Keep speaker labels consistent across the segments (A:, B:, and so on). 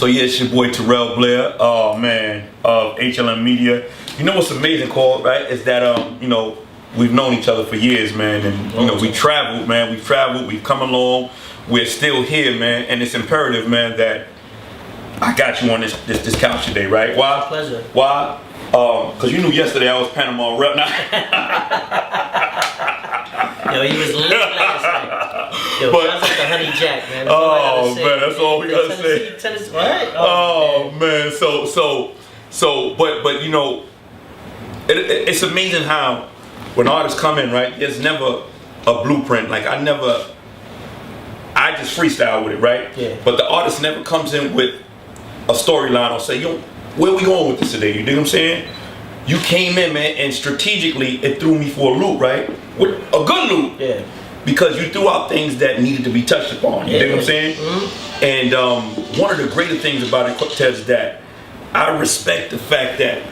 A: So yeah, it's your boy Terrell, Blair. Oh man, of HLM Media. You know what's amazing, Cole, right? Is that you know, we've known each other for years, man, and you know we traveled, man. We've traveled, we've come along. We're still here, man, and it's imperative, man, that I got you on this couch today, right? Why?
B: My pleasure.
A: Why? Because you knew yesterday I was Panama rep.
B: Yo, he was lit last night. Yo,
A: But-
B: sounds like the honey jack, man.
A: Oh man, that's all we gotta say.
B: Tennessee, what?
A: Oh man, but you know, it's amazing how when artists come in, right? There's never a blueprint. Like I just freestyle with it, right?
B: Yeah.
A: But the artist never comes in with a storyline or say, yo, where we going with this today? You dig what I'm saying? You came in, man, and strategically it threw me for a loop, right? With a good loop.
B: Yeah.
A: Because you threw out things that needed to be touched upon. You dig what I'm saying?
B: Mm-hmm.
A: And one of the greater things about it, Cortez, is that I respect the fact that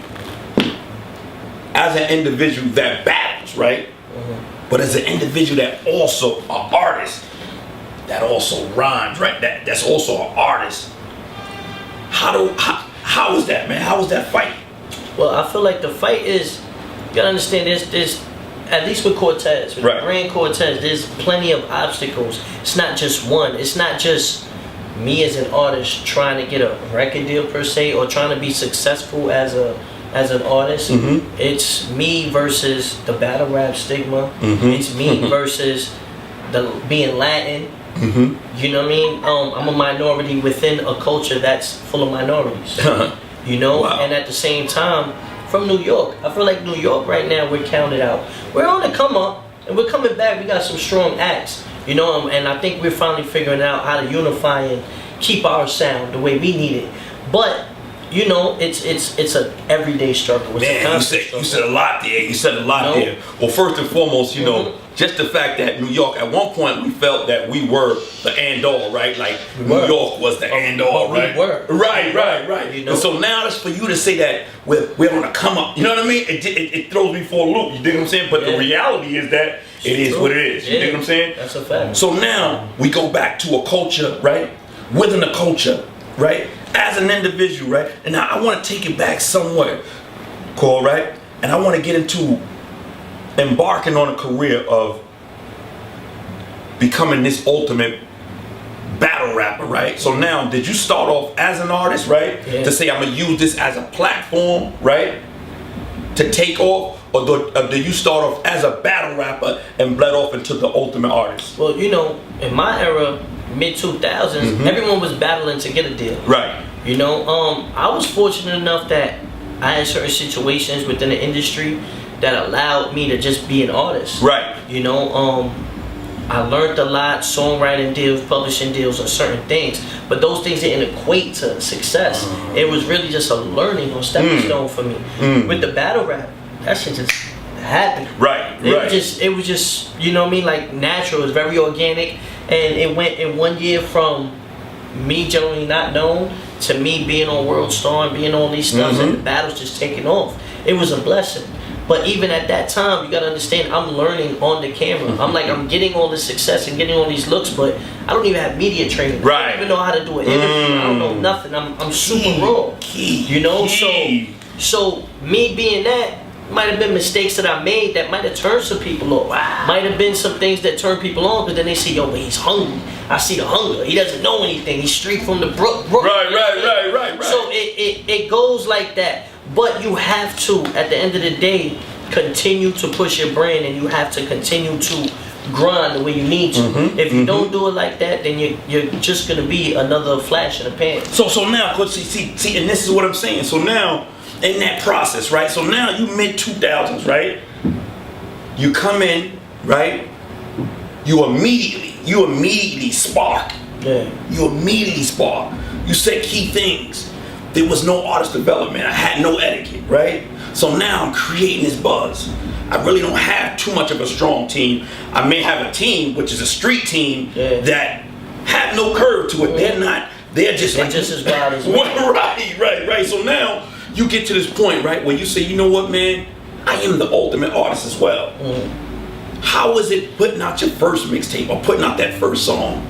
A: as an individual that battles, right?
B: Mm-hmm.
A: But as an individual that also an artist, that also rhymes, right? That's also an artist. How is that, man? How was that fight?
B: Well, I feel like the fight is, you gotta understand, there's at least with Cortez, with
A: Right.
B: Grand Cortez, there's plenty of obstacles. It's not just one. It's not just me as an artist trying to get a record deal per se, or trying to be successful as an artist.
A: Mm-hmm.
B: It's me versus the battle rap stigma.
A: Mm-hmm.
B: It's me versus the being Latin.
A: Mm-hmm.
B: You know what I mean? I'm a minority within a culture that's full of minorities. You know,
A: Wow.
B: and at the same time, from New York, I feel like New York right now we're counted out. We're on the come up, and we're coming back. We got some strong acts, you know, and I think we're finally figuring out how to unify and keep our sound the way we need it. But you know, it's a everyday struggle. It's a
A: Man,
B: constant
A: you
B: struggle.
A: said a lot there. You said a lot there. Well, first and foremost, you know, just the fact that New York, at one point we felt that we were the end all, right? Like New York was the end all,
B: we
A: right?
B: were.
A: Right.
B: You know?
A: And so now it's for you to say that we're on a come up. You know what I mean? It throws me for a loop. You dig what I'm saying? But the reality is that it is what it is. You dig what I'm saying?
B: That's a fact.
A: So now we go back to a culture, right? Within a culture, right? As an individual, right? And now I want to take it back somewhere, Cole, right? And I want to get into embarking on a career of becoming this ultimate battle rapper, right? So now, did you start off as an artist, right?
B: Yeah.
A: To say I'm gonna use this as a platform, right? To take off, or did you start off as a battle rapper and bled off into the ultimate artist?
B: Well, you know, in my era, mid 2000s, everyone was battling to get a deal.
A: Right.
B: You know, I was fortunate enough that I had certain situations within the industry that allowed me to just be an artist.
A: Right.
B: You know, I learned a lot, songwriting deals, publishing deals, on certain things, but those things didn't equate to success. It was really just a learning or stepping stone for me. With the battle rap, that shit just happened.
A: Right.
B: It was just, you know what I mean, like natural. It was very organic, and it went in 1 year from me generally not known to me being on World Star and being on these stuff, and the battles just taking off. It was a blessing. But even at that time, you gotta understand, I'm learning on the camera. I'm getting all this success and getting all these looks, but I don't even have media training. I
A: Right.
B: don't even know how to do an interview. I don't know nothing. I'm super raw. You know, so me being that, might have been mistakes that I made that might have turned some people off.
A: Wow.
B: Might have been some things that turned people on, but then they see, yo, but he's hungry. I see the hunger. He doesn't know anything. He's straight from the brook.
A: Right.
B: So it goes like that. But you have to, at the end of the day, continue to push your brand, and you have to continue to grind the way you need to. If you don't do it like that, then you're just gonna be another flash in the pan.
A: So now, Coach, see, and this is what I'm saying. So now, in that process, right? So now you mid 2000s, right? You come in, right? You immediately spark.
B: Yeah.
A: You immediately spark. You said key things. There was no artist development. I had no etiquette, right? So now I'm creating this buzz. I really don't have too much of a strong team. I may have a team, which is a street team, that have no curve to it. They're just
B: as wild as me.
A: Right. So now you get to this point, right, where you say, you know what, man? I am the ultimate artist as well. How was it putting out your first mixtape or putting out that first song?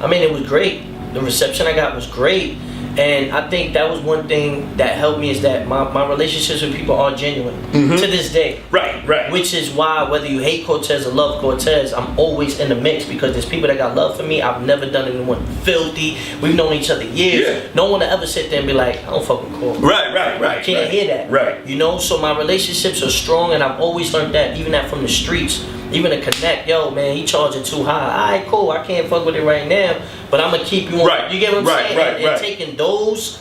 B: I mean, it was great. The reception I got was great. And I think that was one thing that helped me, is that my relationships with people are genuine to this day.
A: Right.
B: Which is why, whether you hate Cortez or love Cortez, I'm always in the mix, because there's people that got love for me. I've never done anyone filthy. We've known each other years.
A: Yeah.
B: No one will ever sit there and be like, I don't fuck with Cortez.
A: Right.
B: Can't hear that.
A: Right.
B: You know, so my relationships are strong, and I've always learned that, even that from the streets. Even to connect, yo, man, he charging too high. All right, cool, I can't fuck with it right now, but I'm gonna keep you on.
A: Right.
B: You get what I'm saying? And taking those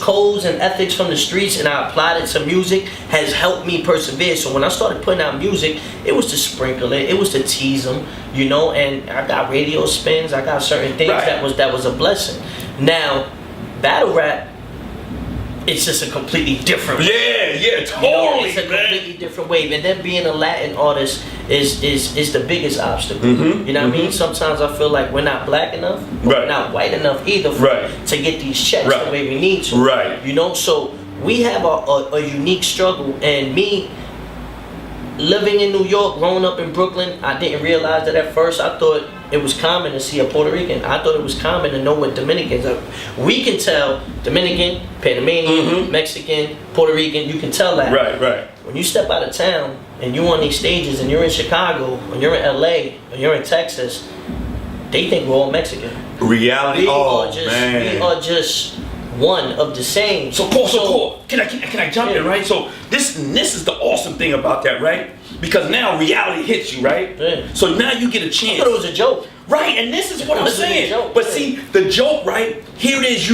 B: codes and ethics from the streets, and I applied it to music, has helped me persevere. So when I started putting out music, it was to sprinkle it, it was to tease them, you know. And I got radio spins, I got certain things that was a blessing. Now, battle rap, it's just a completely different wave.
A: Yeah, totally.
B: You know, it's a completely different wave. And then being a Latin artist is the biggest obstacle. You know what I mean? Sometimes I feel like we're not black enough, we're not white enough either to get these checks the way we need to. You know, so we have a unique struggle. And me, living in New York, growing up in Brooklyn, I didn't realize that at first. I thought it was common to see a Puerto Rican. I thought it was common to know what Dominicans are. We can tell Dominican, Panamanian, Mexican, Puerto Rican. You can tell that.
A: Right.
B: When you step out of town and you're on these stages, and you're in Chicago, and you're in LA, and you're in Texas, they think we're all Mexican.
A: Reality.
B: We are just one of the same.
A: So can I jump in, right? So this is the awesome thing about that, right? Because now reality hits you, right?
B: Yeah.
A: So now you get a chance.
B: I thought it was a joke.
A: Right, and this is what I'm saying. But see, the joke, right? Here it is.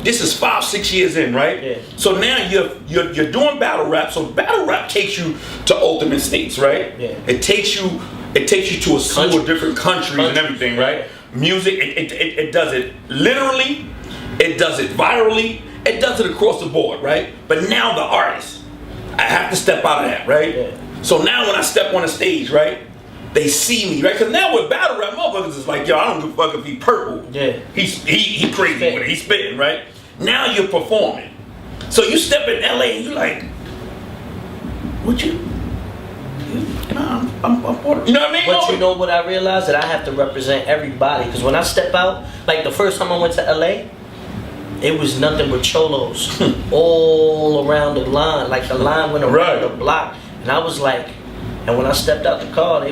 A: This is 5-6 years in, right?
B: Yeah.
A: So now you're doing battle rap. So battle rap takes you to ultimate states, right?
B: Yeah.
A: It takes you to a slew of different countries and everything, right? Music, it does it literally. It does it virally. It does it across the board, right? But now the artist, I have to step out of that, right?
B: Yeah.
A: So now when I step on the stage, right, they see me, right? Because now with battle rap, motherfuckers is like, yo, I don't give a fuck if he purple.
B: Yeah.
A: He crazy with it. He's spitting, right? Now you're performing. So you step in LA and you're like, what you? Nah, I'm Puerto. You know what I mean?
B: But you know what I realized? That I have to represent everybody. Because when I step out, like the first time I went to LA, it was nothing but cholos all around the line. Like the line went around the block. And I was like, and when I stepped out the car, they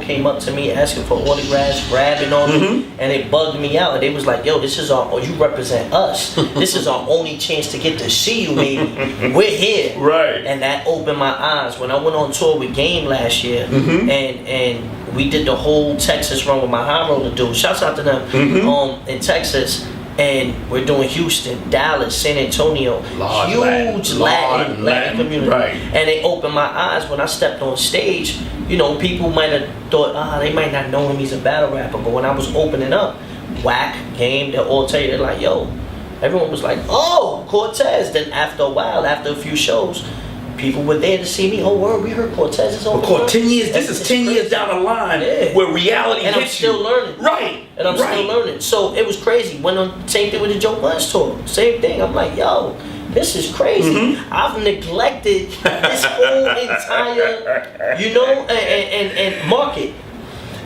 B: came up to me asking for autographs, grabbing on me, and it bugged me out. And they was like, yo, you represent us. This is our only chance to get to see you, baby. We're here.
A: Right.
B: And that opened my eyes. When I went on tour with Game last year, and we did the whole Texas run with my high roller dude. Shouts out to them in Texas. And we're doing Houston, Dallas, San Antonio, huge Latin community.
A: Right.
B: And it opened my eyes when I stepped on stage. You know, people might have thought, they might not know him, he's a battle rapper. But when I was opening up, Whack, Game, they'll all tell you, they're like, yo, everyone was like, oh, Cortez. Then after a while, after a few shows, people were there to see me. Oh, word, we heard Cortez is over.
A: 10 years. This is 10 years down the line where reality
B: and
A: hits
B: I'm still
A: you.
B: learning.
A: Right.
B: And I'm still learning. So it was crazy. Went on same thing with the Joe Budden tour. Same thing. I'm like, yo, this is crazy. I've neglected this whole entire, and market.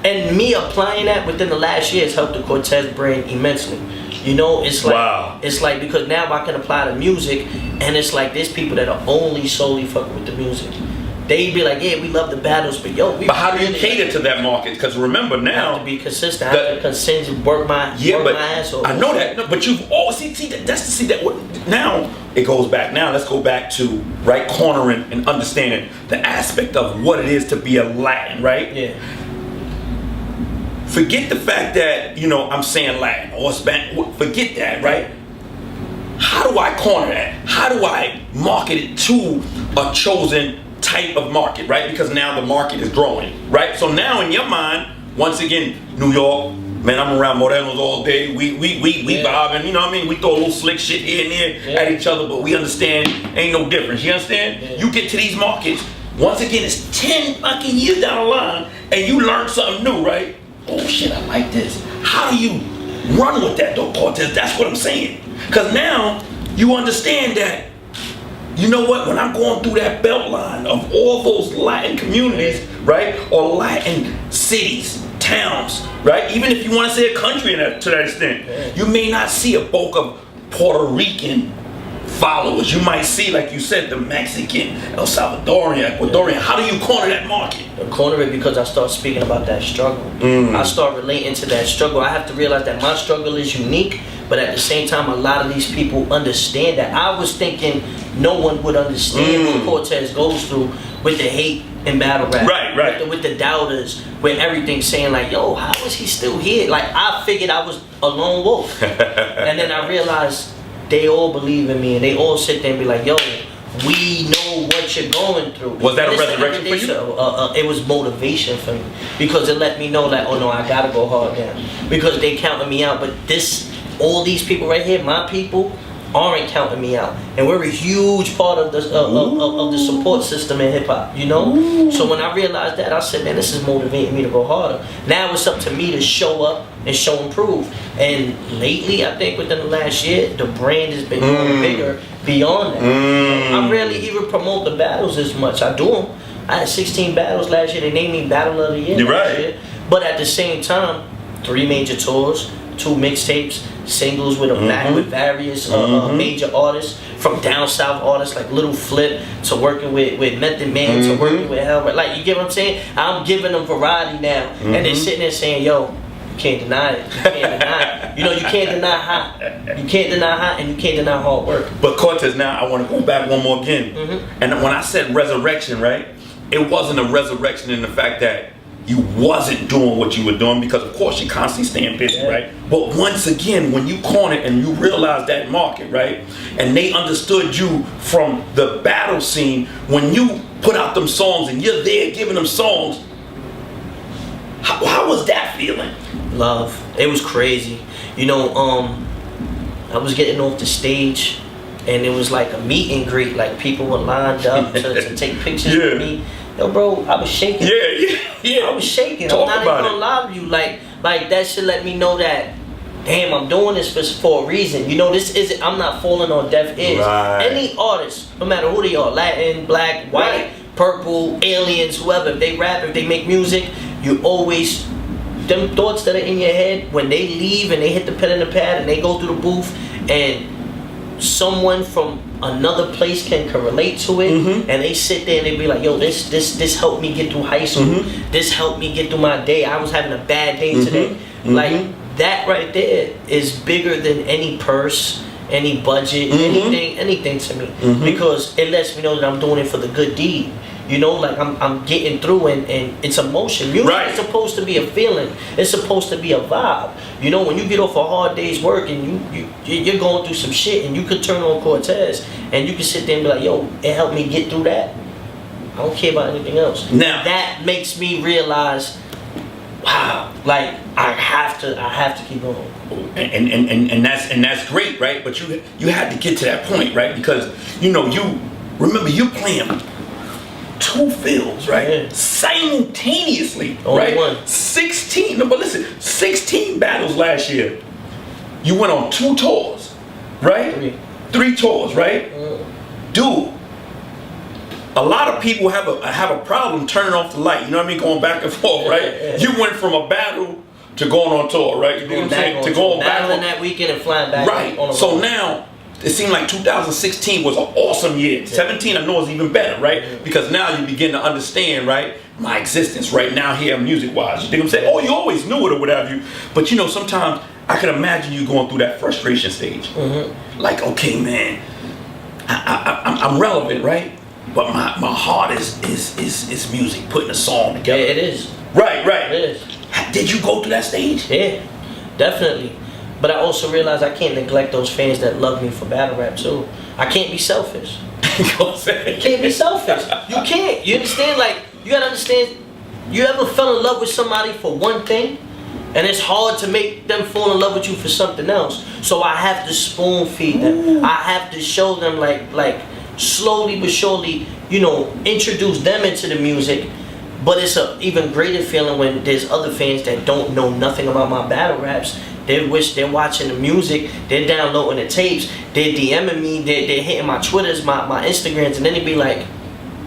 B: And me applying that within the last year has helped the Cortez brand immensely. You know, it's like it's like, because now I can apply the music, and it's like there's people that are only solely fucking with the music. They be like, yeah, we love the battles, but yo,
A: but how do you cater to that market? Because remember now,
B: I have to be consistent. I have to consistently work my ass off.
A: I know that, no, but you've always now it goes back. Now let's go back to cornering and understanding the aspect of what it is to be a Latin, right?
B: Yeah.
A: Forget the fact that, I'm saying Latin or Spanish. Forget that, right? How do I corner that? How do I market it to a chosen type of market, right? Because now the market is growing, right? So now in your mind, once again, New York, man, I'm around Morelos all day. We vibing, you know what I mean? We throw a little slick shit here and there at each other, but we understand ain't no difference. You understand? Yeah. You get to these markets, once again, it's 10 fucking years down the line, and you learn something new, right? Oh shit, I like this. How do you run with that though, Cortez? That's what I'm saying. Because now you understand that, you know what, when I'm going through that belt line of all those Latin communities, right, or Latin cities, towns, right? Even if you want to say a country to that extent, you may not see a bulk of Puerto Rican followers. You might see, like you said, the Mexican, El Salvadorian, Ecuadorian. How do you corner that market?
B: I corner it because I start speaking about that struggle. I start relating to that struggle. I have to realize that my struggle is unique, but at the same time, a lot of these people understand that. I was thinking no one would understand what Cortez goes through with the hate in battle rap.
A: Right.
B: With the doubters, with everything saying like, yo, how is he still here? Like, I figured I was a lone wolf. And then I realized they all believe in me, and they all sit there and be like, yo, we know what you're going through.
A: Was that a resurrection for you?
B: It was motivation for me, because it let me know that, oh no, I gotta go hard now, because they counting me out. But all these people right here, my people, aren't counting me out, and we're a huge part of the support system in hip hop. You know, so when I realized that, I said, man, this is motivating me to go harder. Now it's up to me to show up and show and prove. And lately, I think within the last year, the brand has been growing bigger beyond that. I rarely even promote the battles as much. I do them. I had 16 battles last year. They named me Battle of the Year last year. But at the same time, 3 major tours, 2 mixtapes, singles with with various major artists, from down south artists like Little Flip to working with Method Man to working with Hell. Like, you get what I'm saying? I'm giving them variety now, and they're sitting there saying, yo, you can't deny it. You can't deny it. You know, you can't deny hot. You can't deny hot, and you can't deny hard work.
A: But Cortez, now I want to go back one more again. And when I said resurrection, right, it wasn't a resurrection in the fact that you wasn't doing what you were doing, because of course you constantly staying busy, right? But once again, when you cornered and you realized that market, right, and they understood you from the battle scene, when you put out them songs and you're there giving them songs, how was that feeling?
B: Love. It was crazy. You know, I was getting off the stage, and it was like a meet and greet. Like, people were lined up to take pictures with me. Yo, bro, I was shaking.
A: Yeah.
B: I was shaking. I'm not even gonna lie to you. Like that should let me know that, damn, I'm doing this for a reason. You know, I'm not falling on deaf ears.
A: Right.
B: Any artist, no matter who they are, Latin, black, white, purple, aliens, whoever, if they rap, if they make music, you always, them thoughts that are in your head, when they leave and they hit the pen and the pad and they go through the booth, and someone from another place can relate to it, and they sit there and they be like, yo, this helped me get through high school. This helped me get through my day. I was having a bad day today. Like, that right there is bigger than any purse, any budget, anything to me, because it lets me know that I'm doing it for the good deed. You know, like, I'm getting through, and it's emotion. Music is supposed to be a feeling. It's supposed to be a vibe. You know, when you get off a hard day's work and you're going through some shit, and you could turn on Cortez and you can sit there and be like, yo, it helped me get through that. I don't care about anything else. Now that makes me realize, wow, like, I have to keep going.
A: And that's great, right? But you had to get to that point, right? Because, you know, you remember, you playing 2 fields, right? Simultaneously,
B: Only
A: right?
B: one.
A: 16. No, but listen, 16 battles last year. You went on 2 tours, right? 3 tours, right? Dude, a lot of people have a problem turning off the light. You know what I mean? Going back and forth, right? You went from a battle to going on tour, right? You know what I'm saying? To going back
B: battling that weekend and flying back.
A: Right.
B: On
A: So now, it seemed like 2016 was an awesome year. 17, I know, is even better, right? Because now you begin to understand, right, my existence right now here, music-wise. You think I'm saying, oh, you always knew it or whatever. But, you know, sometimes I can imagine you going through that frustration stage. Like, okay, man, I'm relevant, right? But my heart is music, putting a song together.
B: Yeah, it is.
A: Right.
B: It is.
A: Did you go through that stage?
B: Yeah, definitely. But I also realize I can't neglect those fans that love me for battle rap too. I can't be selfish. You can't be selfish. You can't. You understand? Like, you gotta understand. You ever fell in love with somebody for one thing, and it's hard to make them fall in love with you for something else. So I have to spoon feed them. I have to show them, like slowly but surely, you know, introduce them into the music. But it's an even greater feeling when there's other fans that don't know nothing about my battle raps. They wish they're watching the music, they're downloading the tapes, they're DMing me, they're hitting my Twitters, my Instagrams, and then they be like,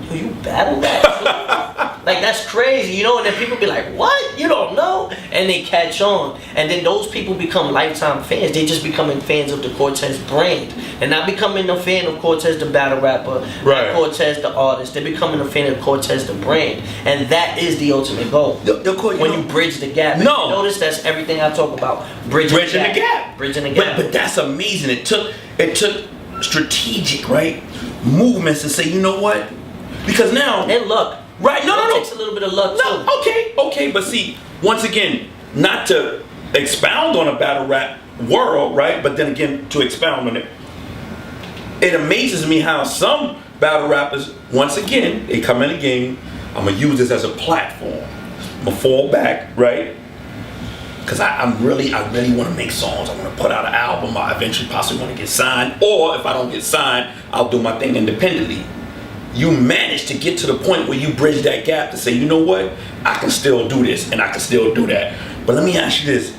B: yo, you battle rap? Like, that's crazy, you know? And then people be like, what? You don't know? And they catch on. And then those people become lifetime fans. They just becoming fans of the Cortez brand. And not becoming a fan of Cortez the battle rapper,
A: Right.
B: not Cortez the artist. They're becoming a fan of Cortez the brand. And that is the ultimate goal. When you bridge the gap.
A: No.
B: If you notice, that's everything I talk about. Bridging the gap. Bridging the gap.
A: But that's amazing. It took strategic, right, movements to say, you know what? Because now
B: And luck.
A: right, no.
B: It takes a little bit of luck too.
A: Okay, but see, once again, not to expound on a battle rap world, right? But then again, to expound on it, it amazes me how some battle rappers, once again, they come in the game. I'm gonna use this as a platform. I'm gonna fall back, right? Because I really want to make songs. I want to put out an album. I eventually possibly want to get signed. Or if I don't get signed, I'll do my thing independently. You manage to get to the point where you bridge that gap to say, you know what? I can still do this and I can still do that. But let me ask you this.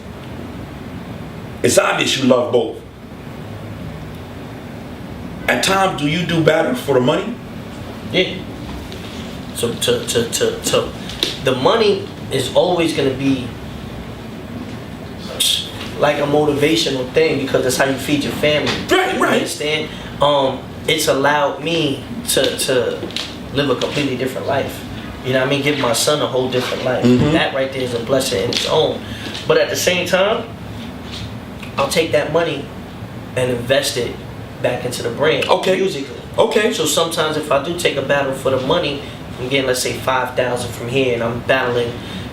A: It's obvious you love both. At times, do you do battles for the money?
B: Yeah. So the money is always gonna be like a motivational thing because that's how you feed your family.
A: Right.
B: You understand? It's allowed me to live a completely different life. You know what I mean? Give my son a whole different life.
A: Mm-hmm.
B: That right there is a blessing in its own. But at the same time, I'll take that money and invest it back into the brand.
A: Okay.
B: Musically.
A: Okay.
B: So sometimes if I do take a battle for the money, I'm getting, let's say, 5,000 from here, and I'm battling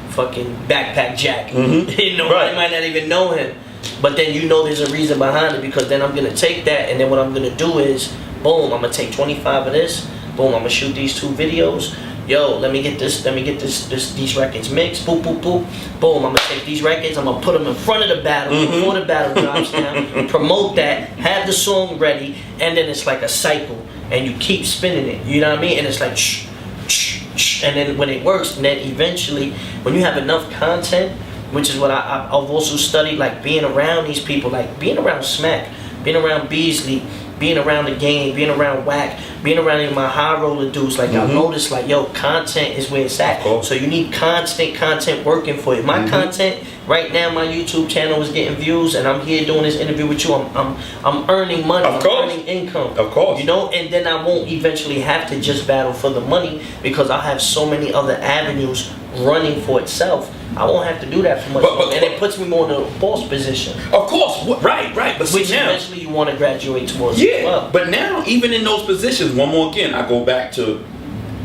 B: fucking Backpack Jack.
A: Mm-hmm.
B: Nobody might not even know him. But then you know there's a reason behind it because then I'm going to take that, and then what I'm going to do is, boom, I'm going to take 25 of this, boom, I'm going to shoot these 2 videos. Yo, let me get these records mixed, boop, boop, boop, boom, I'm going to take these records, I'm going to put them in front of the battle, before the battle drops down, promote that, have the song ready, and then it's like a cycle, and you keep spinning it, you know what I mean? And it's like, shh, shh, shh, and then when it works, and then eventually, when you have enough content, which is what I've also studied, like being around these people, like being around Smack, being around Beasley, being around the game, being around Whack, being around any of my high roller dudes, like I've noticed, like, yo, content is where it's at.
A: Cool.
B: So you need constant content working for you. My content right now, my YouTube channel is getting views, and I'm here doing this interview with you. I'm earning money.
A: Of course.
B: I'm earning income.
A: Of course.
B: You know, and then I won't eventually have to just battle for the money because I'll have so many other avenues running for itself. I won't have to do that for much longer, and it puts me more in a boss position.
A: Of course, right. But see
B: Which
A: now,
B: eventually you want to graduate towards
A: yeah.
B: as well.
A: But now, even in those positions, one more again, I go back to,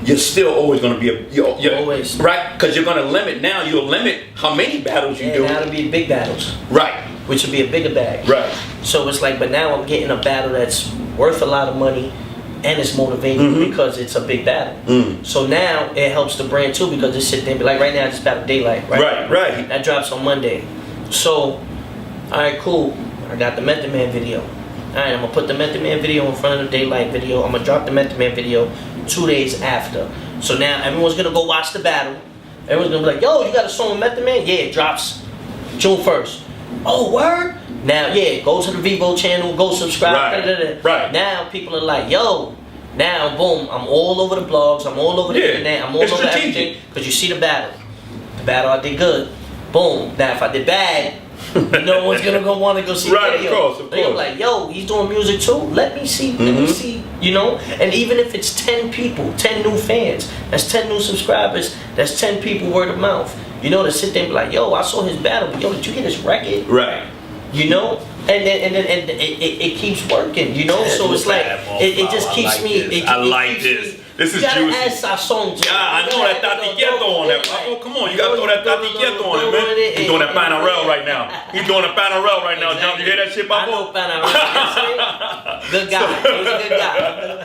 A: you're still always going to be you're
B: Always.
A: right, because you're going to limit now. You'll limit how many battles you do.
B: Now it'll be big battles,
A: Right.
B: which will be a bigger bag.
A: Right.
B: So it's like, but now I'm getting a battle that's worth a lot of money, and it's motivating because it's a big battle. So now it helps the brand too because they sit there and be like, right now I just battled Daylight, right?
A: Right.
B: That drops on Monday. So, alright, cool. I got the Method Man video. Alright, I'm gonna put the Method Man video in front of the Daylight video. I'm gonna drop the Method Man video 2 days after. So now everyone's gonna go watch the battle. Everyone's gonna be like, yo, you got a song with Method Man? Yeah, it drops June 1st. Oh, word? Now, yeah, go to the Vivo channel, go subscribe.
A: Right.
B: Now people are like, yo, now, boom, I'm all over the blogs, I'm all over the internet, I'm all over everything, because you see the battle. The battle, I did good. Boom. Now, if I did bad, no one's going to want to go see the video.
A: Of course.
B: They're like, yo, he's doing music too? Let me see, you know? And even if it's 10 people, 10 new fans, that's 10 new subscribers, that's 10 people word of mouth. You know, to sit there and be like, yo, I saw his battle, but yo, did you get his record?
A: Right.
B: You know, and it keeps working. You know, so it's like it just keeps me.
A: I like this. This is
B: you gotta
A: juicy.
B: add sazón.
A: Yeah, I know that Tati Quieto on that. Oh, come on, you gotta throw that Tati Quieto on it, man. He's doing that Panarel right now. He's doing a Panarel right now, Jump. You hear that shit,
B: I know
A: Papo?
B: Panarel. Good guy. He's a good guy.